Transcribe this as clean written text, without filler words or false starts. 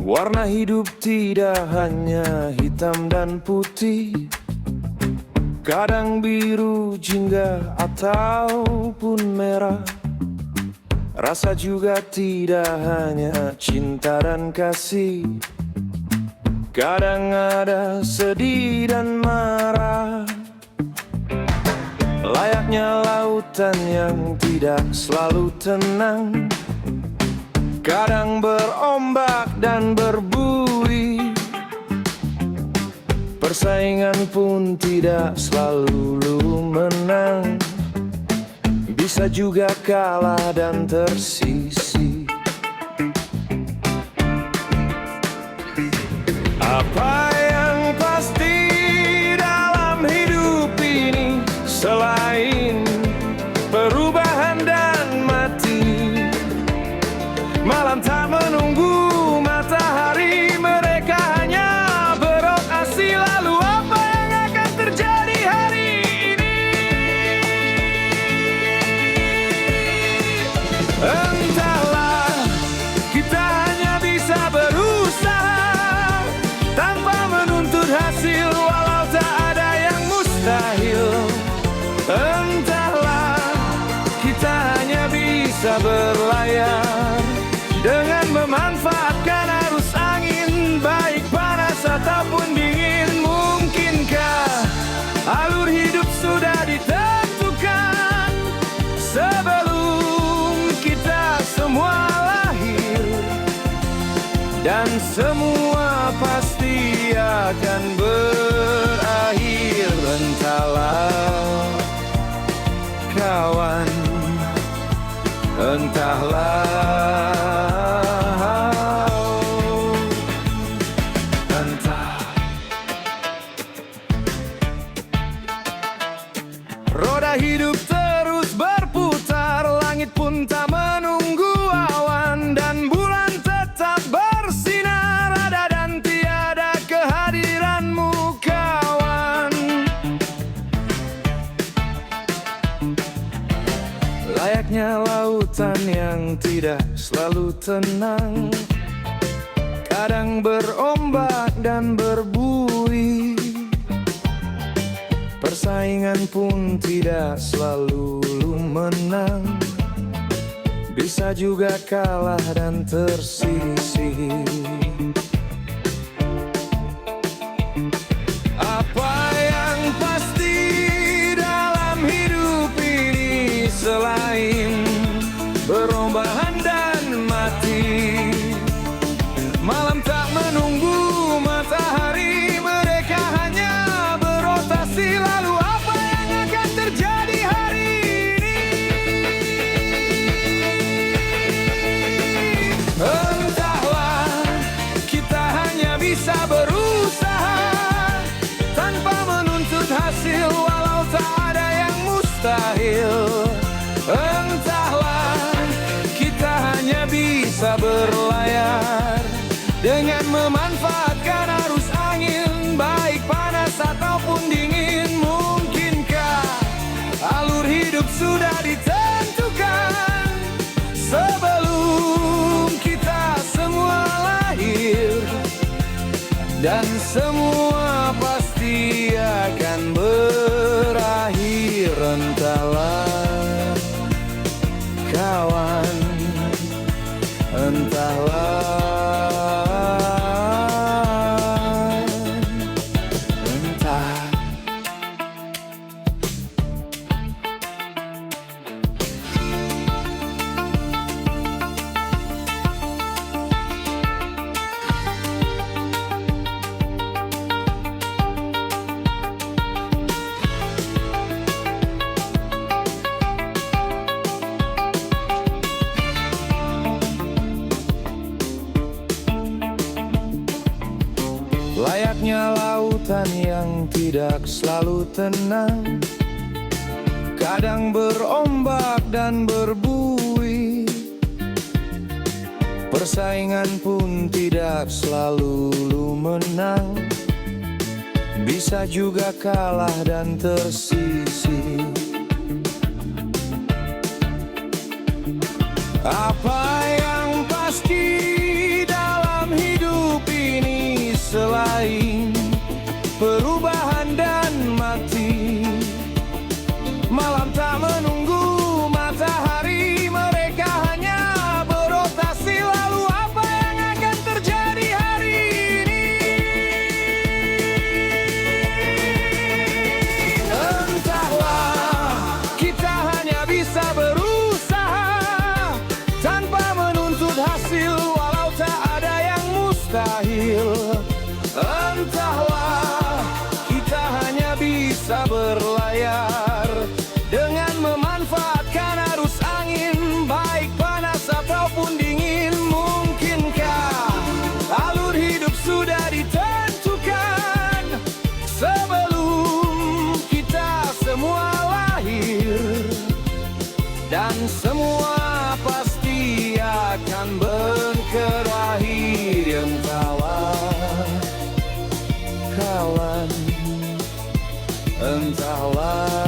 Warna hidup tidak hanya hitam dan putih, kadang biru, jingga, ataupun merah. Rasa juga tidak hanya cinta dan kasih, kadang ada sedih dan marah. Layaknya lautan yang tidak selalu tenang, kadang berombak dan berbui. Persaingan pun tidak selalu menang, bisa juga kalah dan tersisih. Apa yang pasti dalam hidup ini selain perubahan dan mati? Malam tak menunggu matahari, mereka hanya beroperasi. Lalu apa yang akan terjadi hari ini? Entahlah, kita hanya bisa berusaha tanpa menuntut hasil, walau tak ada yang mustahil. Entahlah, kita hanya bisa berlayar dengan memanfaatkan arus angin, baik panas ataupun dingin. Mungkinkah alur hidup sudah ditentukan sebelum kita semua lahir, dan semua pasti akan berakhir? Entahlah kawan, entahlah. Roda hidup terus berputar, langit pun tak menunggu awan, dan bulan tetap bersinar. Ada dan tiada kehadiranmu kawan. Layaknya lautan yang tidak selalu tenang, kadang berombak dan berbui. Persaingan pun tidak selalu menang, bisa juga kalah dan tersisih. Apa yang pasti dalam hidup ini selain perubahan dan mati? Malam tak menunggu matahari, mereka hanya berotasi. Lalu apa yang akan terjadi hari ini? Entahlah, kita hanya bisa berusaha tanpa menuntut hasil, walau tak ada yang mustahil. Entahlah, kita hanya bisa berlayar dengan memanfaatkan arus angin, baik panas ataupun dingin. Mungkinkah alur hidup sudah ditentukan sebelum kita semua lahir, dan semua pasti akan berakhir? Entahlah kawan, entahlah. Layaknya lautan yang tidak selalu tenang, kadang berombak dan berbui. Persaingan pun tidak selalu menang, bisa juga kalah dan tersisih. Apa yang pasti dalam hidup mustahil. Entahlah, kita hanya bisa berlayar dengan memanfaatkan arus angin, baik panas ataupun dingin. Mungkinkah alur hidup sudah ditentukan sebelum kita semua lahir? Dan semua pasti akan berakhir. Entahlah, kawan, entahlah.